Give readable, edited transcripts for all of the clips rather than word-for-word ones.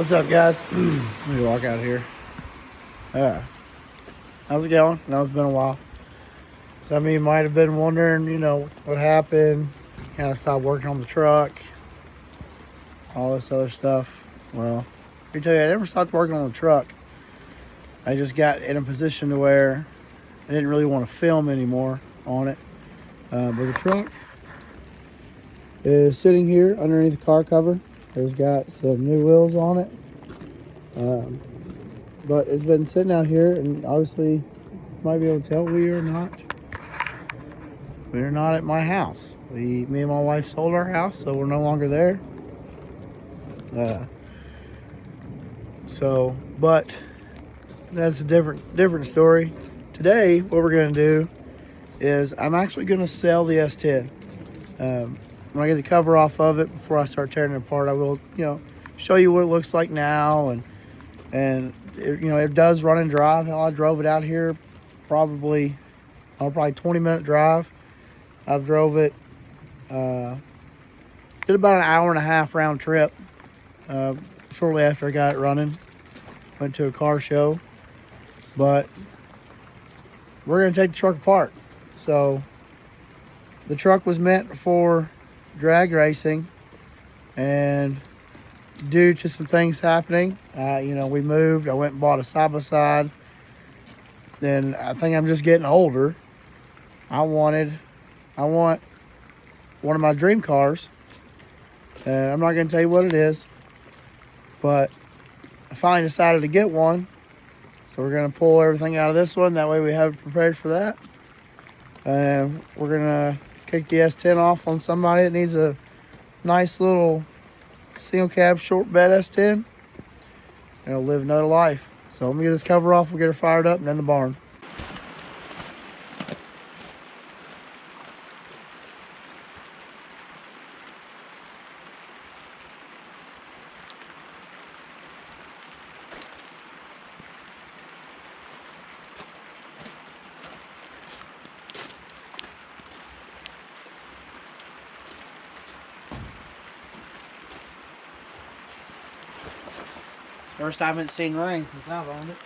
What's up, guys? Let me walk out here. How's it going? I know it's been a while. Some of you might have been wondering, what happened. Kind of stopped working on the truck, all this other stuff. Well, let me tell you, I never stopped working on the truck. I just got in a position to where I didn't really want to film anymore on it. But the truck is sitting here underneath the car cover. It's got some new wheels on it. But it's been sitting out here, and obviously, you might be able to tell we are not at my house. Me and my wife sold our house, so we're no longer there. But that's a different story. Today, what we're gonna do is I'm actually gonna sell the S10. When I get the cover off of it, before I start tearing it apart, I will, show you what it looks like now, and it does run and drive. Hell, I drove it out here, probably 20-minute drive. I've drove it, did about an hour and a half round trip. Shortly after I got it running, went to a car show, but we're gonna take the truck apart. So the truck was meant for drag racing, and due to some things happening, we moved. I went and bought a side-by-side. Then I think I'm just getting older. I want one of my dream cars. I'm not going to tell you what it is, but I finally decided to get one. So we're going to pull everything out of this one. That way we have it prepared for that. We're going to kick the S10 off on somebody that needs a nice little single cab short bed S10. And it'll live another life. So let me get this cover off. We'll get her fired up and in the barn. First time it's seen rain since I've owned it.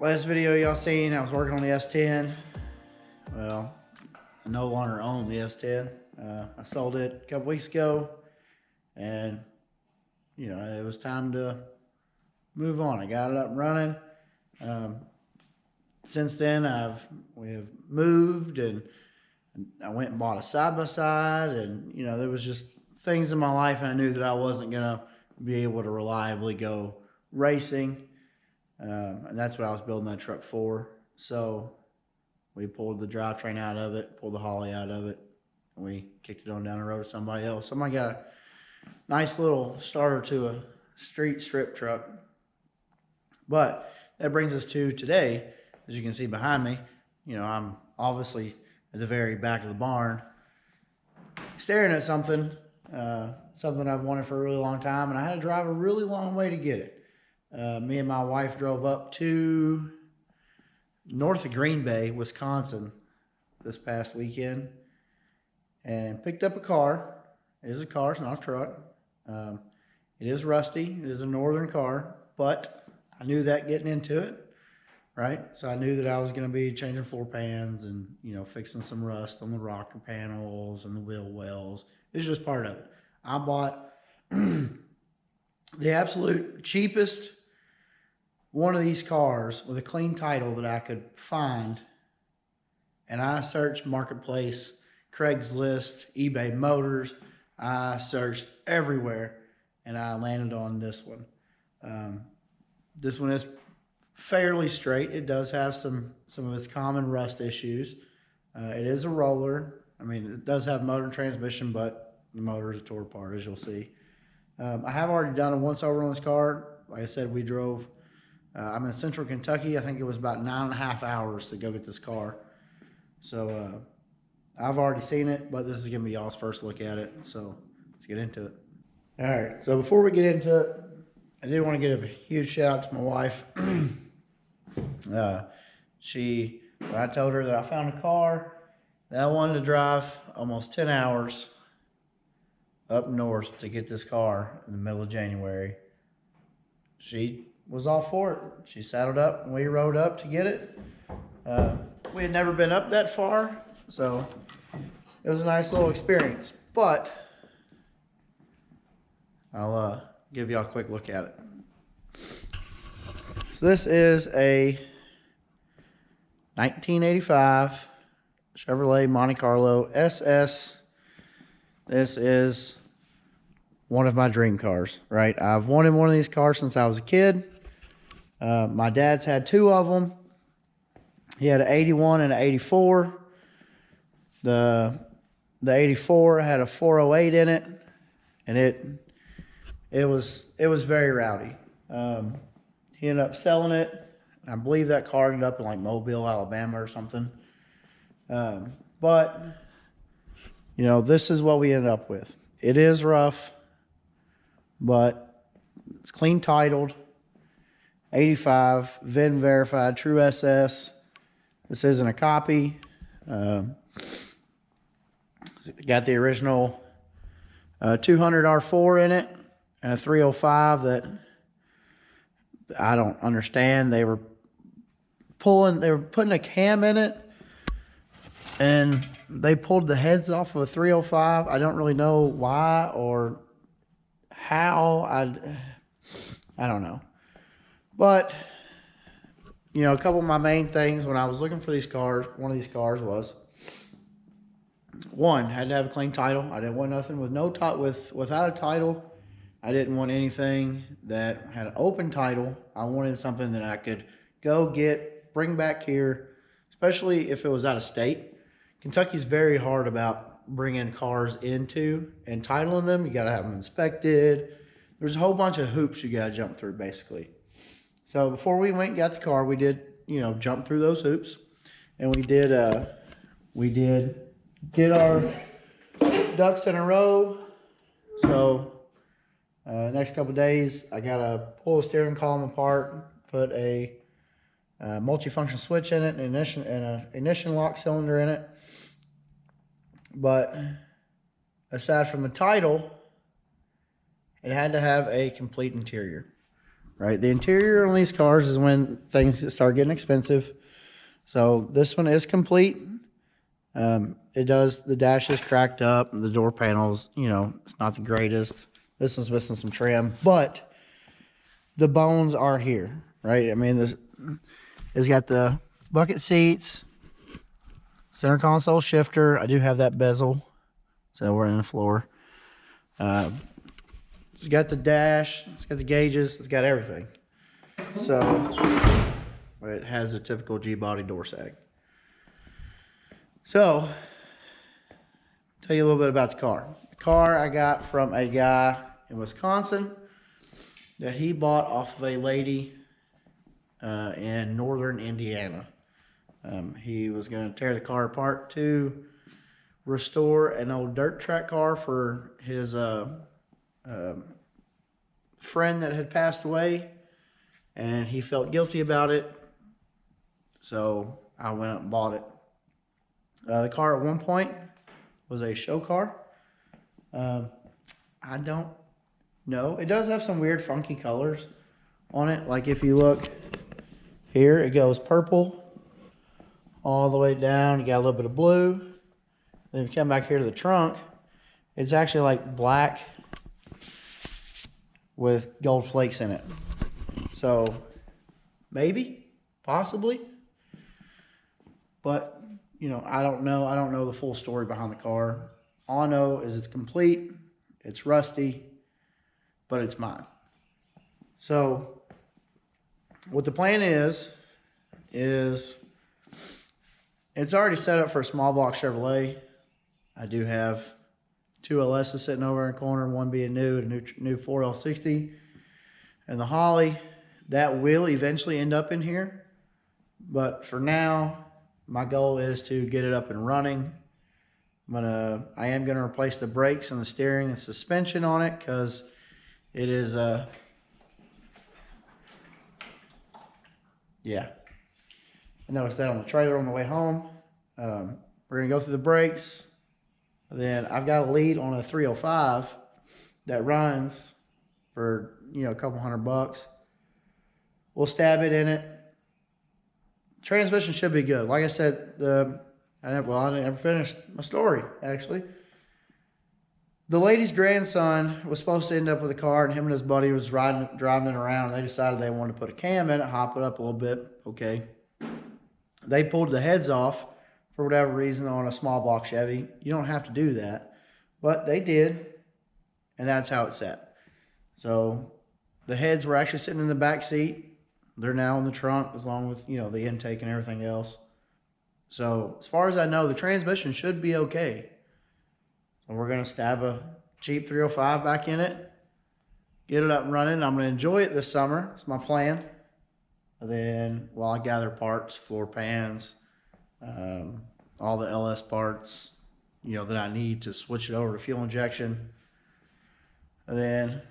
Last video y'all seen, I was working on the S10. Well, I no longer own the S10. I sold it a couple weeks ago, and you know, it was time to move on. I got it up and running. Since then, we have moved, and I went and bought a side-by-side, and you know, there was just things in my life, and I knew that I wasn't gonna be able to reliably go racing, and that's what I was building that truck for. So we pulled the drivetrain out of it, pulled the Holly out of it, and we kicked it on down the road to somebody else. Somebody got a nice little starter to a street strip truck. But that brings us to today. As you can see behind me, you know, I'm obviously at the very back of the barn staring at something, something I've wanted for a really long time, and I had to drive a really long way to get it. Me and my wife drove up to north of Green Bay, Wisconsin this past weekend and picked up a car. It is a car, it's not a truck. It is rusty, it is a northern car, but I knew that getting into it, right? So I knew that I was going to be changing floor pans and, you know, fixing some rust on the rocker panels and the wheel wells. It's just part of it. I bought the absolute cheapest one of these cars with a clean title that I could find, and I searched Marketplace, Craigslist, eBay Motors. I searched everywhere, and I landed on this one. This one is fairly straight. It does have some of its common rust issues. It is a roller. I mean, it does have motor and transmission, but the motor is tore apart, as you'll see. I have already done a once over on this car. Like I said, we drove, I'm in central Kentucky. I think it was about 9.5 hours to go get this car. So I've already seen it, but this is going to be y'all's first look at it. So let's get into it. All right, so before we get into it, I did want to give a huge shout out to my wife. When I told her that I found a car that I wanted to drive almost 10 hours up north to get this car in the middle of January, she was all for it. She saddled up and we rode up to get it. We had never been up that far, so it was a nice little experience. But I'll give y'all a quick look at it. So this is a 1985 Chevrolet Monte Carlo SS. This is one of my dream cars, right? I've wanted one of these cars since I was a kid. My dad's had two of them. He had an 81 and an 84. The 84 had a 408 in it, and it was very rowdy. He ended up selling it. I believe that car ended up in like Mobile, Alabama or something. But, you know, this is what we ended up with. It is rough, but it's clean titled. 85, VIN verified, true SS. This isn't a copy. Got the original 200 R4 in it and a 305 that I don't understand. They were putting a cam in it, and they pulled the heads off of a 305. I don't really know why or how. I don't know. But, you know, a couple of my main things when I was looking for these cars, one of these cars was, one, had to have a clean title. I didn't want nothing without a title. I didn't want anything that had an open title. I wanted something that I could go get, bring back here, especially if it was out of state. Kentucky's very hard about bringing cars into and titling them. You got to have them inspected. There's a whole bunch of hoops you got to jump through, basically. So before we went and got the car, we did, you know, jump through those hoops, and we did get our ducks in a row. So next couple of days, I gotta pull the steering column apart, put a multi-function switch in it, and an ignition lock cylinder in it. But aside from the title, it had to have a complete interior. right? The interior on these cars is when things start getting expensive. So this one is complete. The dash is cracked up, the door panels, you know, it's not the greatest. This one's missing some trim, but the bones are here, right? I mean, it's got the bucket seats, center console shifter. I do have that bezel, so we're in the floor. It's got the dash, it's got the gauges, it's got everything. So it has a typical G-body door sag. So, tell you a little bit about the car. The car I got from a guy in Wisconsin that he bought off of a lady in northern Indiana. He was going to tear the car apart to restore an old dirt track car for his friend that had passed away, and he felt guilty about it, so I went up and bought it. The car at one point was a show car. I don't know. It does have some weird funky colors on it. Like if you look here, it goes purple all the way down. You got a little bit of blue. Then if you come back here to the trunk, it's actually like black with gold flakes in it. So maybe, possibly, but you know, I don't know. I don't know the full story behind the car. All I know is it's complete, it's rusty, but it's mine. So what the plan is it's already set up for a small block Chevrolet. I do have two LS's sitting over in the corner, one being new, and a new 4L60. And the Holly, that will eventually end up in here. But for now, my goal is to get it up and running. I am gonna replace the brakes and the steering and suspension on it because it is yeah. I noticed that on the trailer on the way home. We're gonna go through the brakes. Then I've got a lead on a 305 that runs for, you know, a couple $100. We'll stab it in it. Transmission should be good. Like I said, I never finished my story, actually. The lady's grandson was supposed to end up with a car, and him and his buddy was driving it around, and they decided they wanted to put a cam in it, hop it up a little bit. Okay. They pulled the heads off for whatever reason on a small block Chevy. You don't have to do that, but they did, and that's how it sat. So the heads were actually sitting in the back seat. They're now in the trunk, along with, you know, the intake and everything else. So as far as I know, the transmission should be okay. So we're going to stab a cheap 305 back in it, get it up and running. I'm going to enjoy it this summer. It's my plan. And then while I gather parts, floor pans, all the LS parts, you know, that I need to switch it over to fuel injection. And then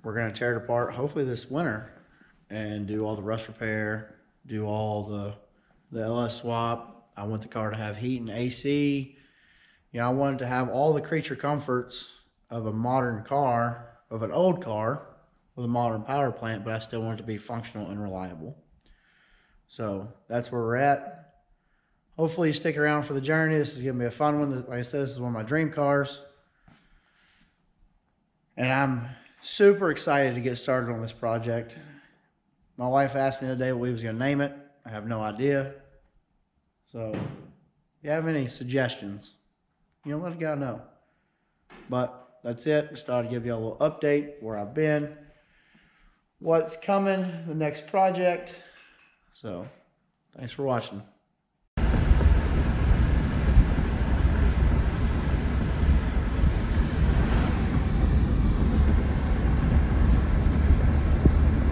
we're going to tear it apart hopefully this winter and do all the rust repair, do all the LS swap. I want the car to have heat and AC. You know, I wanted to have all the creature comforts of a modern car, of an old car with a modern power plant, but I still want it to be functional and reliable. So that's where we're at. Hopefully you stick around for the journey. This is going to be a fun one. Like I said, this is one of my dream cars. And I'm super excited to get started on this project. My wife asked me the other day what we was going to name it. I have no idea. So if you have any suggestions, you know, let a guy know. But that's it. Just thought I'd give you a little update where I've been, what's coming, the next project. So thanks for watching.